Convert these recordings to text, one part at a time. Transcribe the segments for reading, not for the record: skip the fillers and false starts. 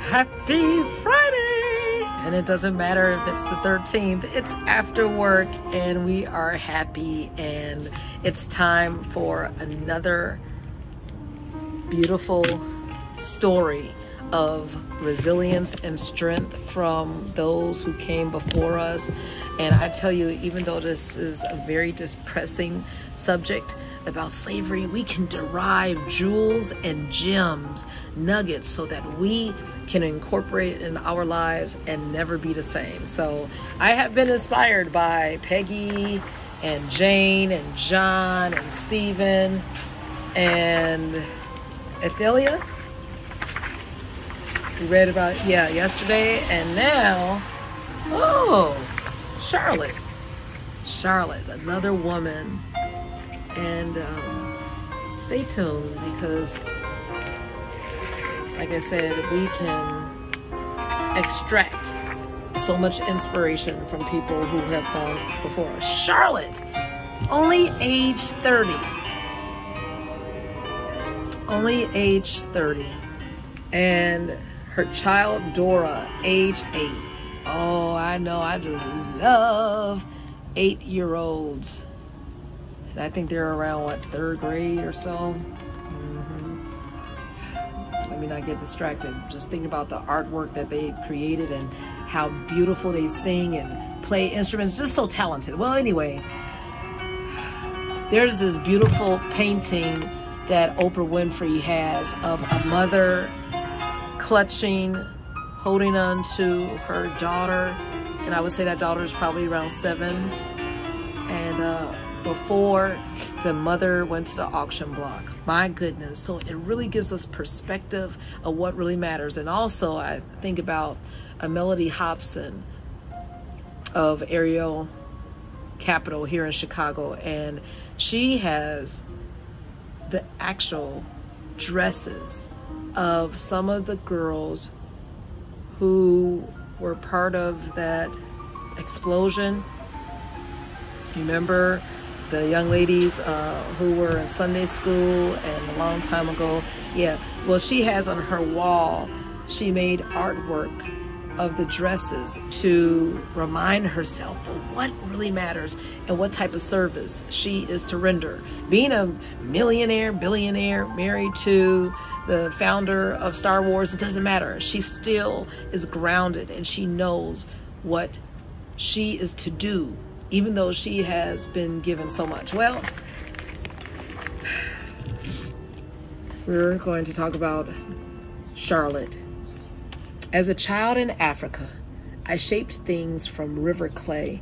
Happy Friday! And it doesn't matter if it's the 13th, it's after work and we are happy, and it's time for another beautiful story of resilience and strength from those who came before us. And I tell you, even though this is a very depressing subject about slavery, we can derive jewels and gems, nuggets, so that we can incorporate it in our lives and never be the same. So I have been inspired by Peggy and Jane and John and Stephen and Athelia. We read about, yesterday. And now, Charlotte, another woman. And stay tuned, because like I said, we can extract so much inspiration from people who have gone before us. Charlotte, only age 30. Only age 30. And her child, Dora, age 8. Oh, I know, I just love 8-year-olds. And I think they're around, third grade or so? Let me not get distracted. Just thinking about the artwork that they've created and how beautiful they sing and play instruments. Just so talented. Well, anyway, there's this beautiful painting that Oprah Winfrey has of a mother holding on to her daughter. And I would say that daughter is probably around 7. And before the mother went to the auction block. My goodness. So it really gives us perspective of what really matters. And also I think about a Melody Hobson of Ariel Capital here in Chicago. And she has the actual dresses of some of the girls who were part of that explosion. Remember the young ladies who were in Sunday school and a long time ago? Yeah, well, she has on her wall, she made artwork of the dresses to remind herself of what really matters and what type of service she is to render. Being a millionaire, billionaire, married to the founder of Star Wars, it doesn't matter. She still is grounded and she knows what she is to do, even though she has been given so much. Well, we're going to talk about Charlotte. As a child in Africa, I shaped things from river clay,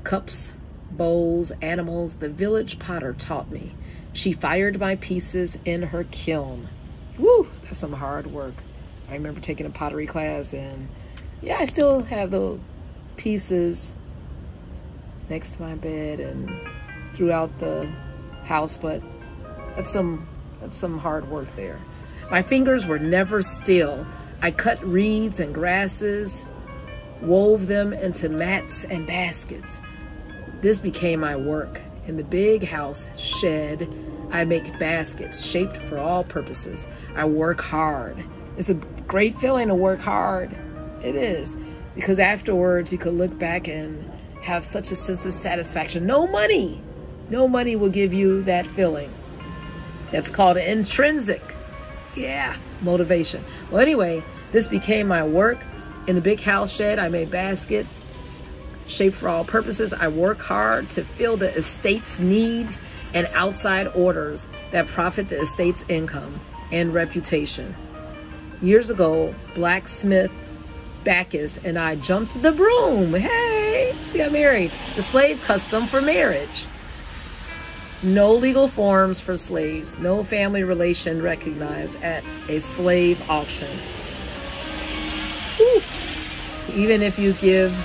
cups, bowls, animals. The village potter taught me. She fired my pieces in her kiln. Woo, that's some hard work. I remember taking a pottery class, and yeah, I still have the pieces next to my bed and throughout the house, but that's some hard work there. My fingers were never still. I cut reeds and grasses, wove them into mats and baskets. This became my work. In the big house shed, I make baskets shaped for all purposes. I work hard. It's a great feeling to work hard. It is, because afterwards you could look back and have such a sense of satisfaction. No money will give you that feeling. That's called intrinsic, motivation. Well, anyway, this became my work. In the big house shed, I made baskets shaped for all purposes. I work hard to fill the estate's needs and outside orders that profit the estate's income and reputation. Years ago, blacksmith Bacchus and I jumped the broom. Hey, she got married. The slave custom for marriage. No legal forms for slaves. No family relation recognized at a slave auction. Whew. Even if you give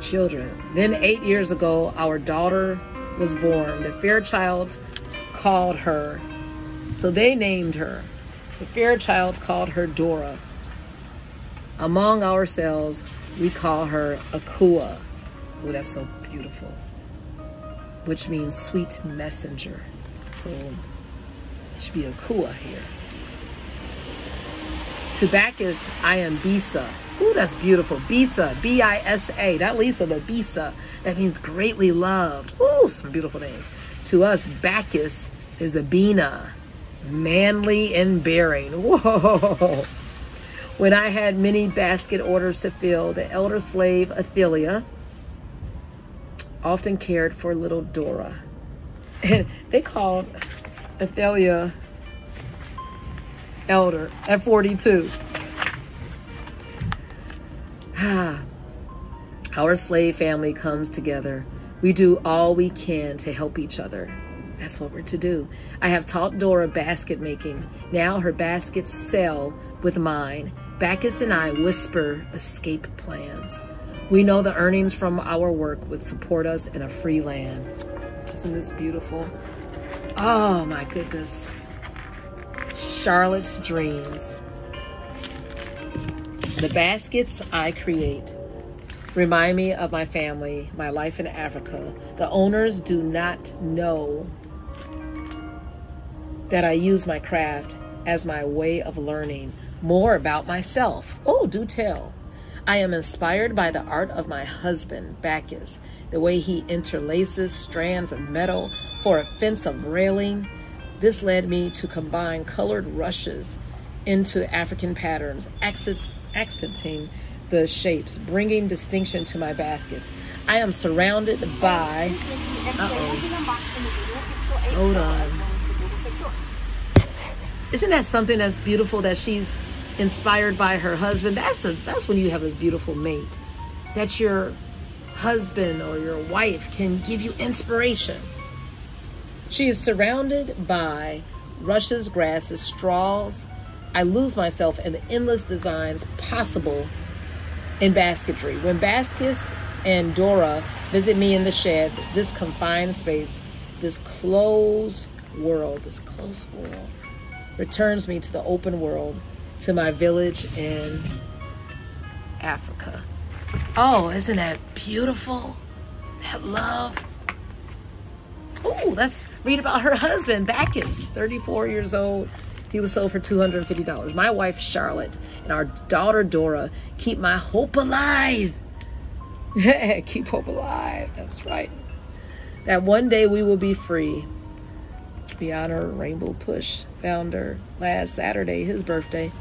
children. Then 8 years ago, our daughter was born. The Fairchilds called her, so they named her. The Fairchilds called her Dora. Among ourselves, we call her Akua. Oh, that's so beautiful. Which means sweet messenger. So It should be a kua here. To Bacchus, I am Bisa. Ooh, that's beautiful. Bisa, B-I-S-A. Not Lisa, but Bisa. That means greatly loved. Ooh, some beautiful names. To us, Bacchus is Abina, manly and bearing. Whoa. When I had many basket orders to fill, the elder slave, Athelia, often cared for little Dora. And they called Athelia elder at 42. Our slave family comes together. We do all we can to help each other. That's what we're to do. I have taught Dora basket making. Now her baskets sell with mine. Bacchus and I whisper escape plans. We know the earnings from our work would support us in a free land. Isn't this beautiful? Oh my goodness. Charlotte's dreams. The baskets I create remind me of my family, my life in Africa. The owners do not know that I use my craft as my way of learning more about myself. Oh, do tell. I am inspired by the art of my husband, Bacchus, the way he interlaces strands of metal for a fence of railing. This led me to combine colored rushes into African patterns, accenting the shapes, bringing distinction to my baskets. I am surrounded by... Hold on. Isn't that something that's beautiful, that she's inspired by her husband? That's when you have a beautiful mate, that your husband or your wife can give you inspiration. She is surrounded by rushes, grasses, straws. I lose myself in the endless designs possible in basketry. When Bacchus and Dora visit me in the shed, this confined space, this closed world returns me to the open world, to my village in Africa. Oh, isn't that beautiful? That love. Oh, let's read about her husband, Bacchus, 34 years old. He was sold for $250. My wife, Charlotte, and our daughter, Dora, keep my hope alive. Keep hope alive. That's right. That one day we will be free. We honor Rainbow Push founder last Saturday, his birthday.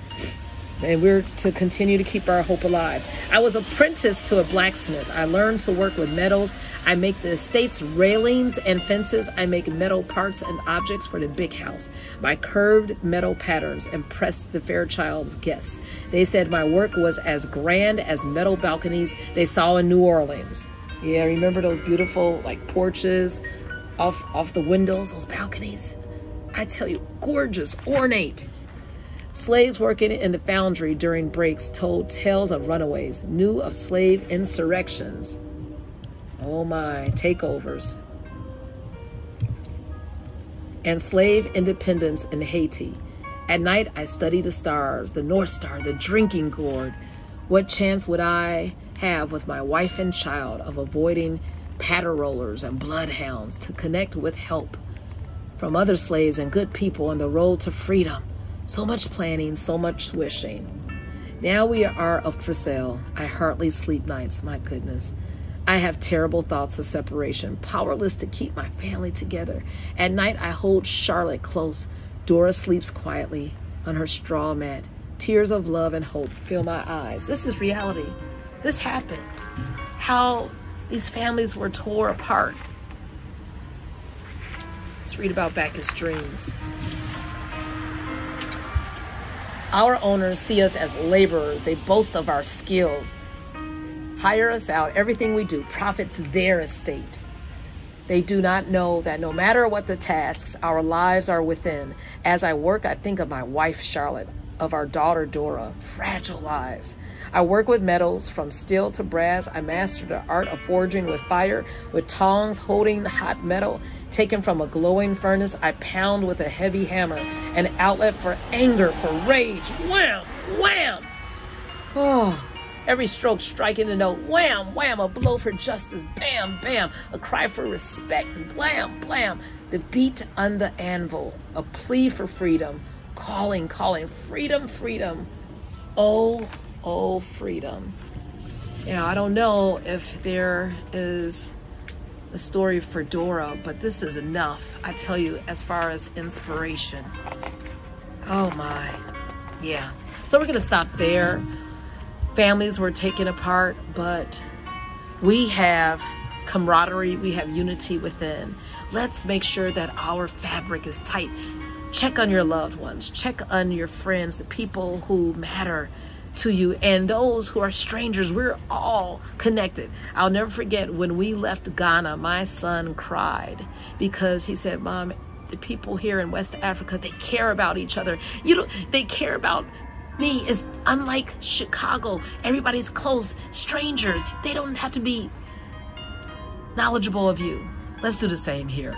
And we're to continue to keep our hope alive. I was apprenticed to a blacksmith. I learned to work with metals. I make the estate's railings and fences. I make metal parts and objects for the big house. My curved metal patterns impressed the Fairchild's guests. They said my work was as grand as metal balconies they saw in New Orleans. Yeah, remember those beautiful like porches off the windows, those balconies? I tell you, gorgeous, ornate. Slaves working in the foundry during breaks told tales of runaways, knew of slave insurrections. Oh my, takeovers. And slave independence in Haiti. At night, I study the stars, the North Star, the drinking gourd. What chance would I have with my wife and child of avoiding patter rollers and bloodhounds to connect with help from other slaves and good people on the road to freedom? So much planning, so much wishing. Now we are up for sale. I hardly sleep nights, my goodness. I have terrible thoughts of separation, powerless to keep my family together. At night, I hold Charlotte close. Dora sleeps quietly on her straw mat. Tears of love and hope fill my eyes. This is reality. This happened. How these families were tore apart. Let's read about Bacchus' dreams. Our owners see us as laborers. They boast of our skills. Hire us out. Everything we do profits their estate. They do not know that no matter what the tasks, our lives are within. As I work, I think of my wife, Charlotte, of our daughter, Dora. Fragile lives. I work with metals, from steel to brass. I master the art of forging with fire, with tongs holding hot metal. Taken from a glowing furnace, I pound with a heavy hammer, an outlet for anger, for rage. Wham, wham. Oh, every stroke striking a note. Wham, wham, a blow for justice. Bam, bam, a cry for respect. Blam, blam. The beat on the anvil, a plea for freedom, calling, freedom, freedom. Oh, oh, freedom. I don't know if there is a story for Dora, but this is enough, I tell you, as far as inspiration. Oh my, yeah. So we're gonna stop there. Families were taken apart, but we have camaraderie, we have unity within. Let's make sure that our fabric is tight. Check on your loved ones, check on your friends, the people who matter to you, and those who are strangers. We're all connected. I'll never forget when we left Ghana, my son cried because he said, Mom, the people here in West Africa, they care about each other. They care about me. It's unlike Chicago. Everybody's close. Strangers, they don't have to be knowledgeable of you. Let's do the same here.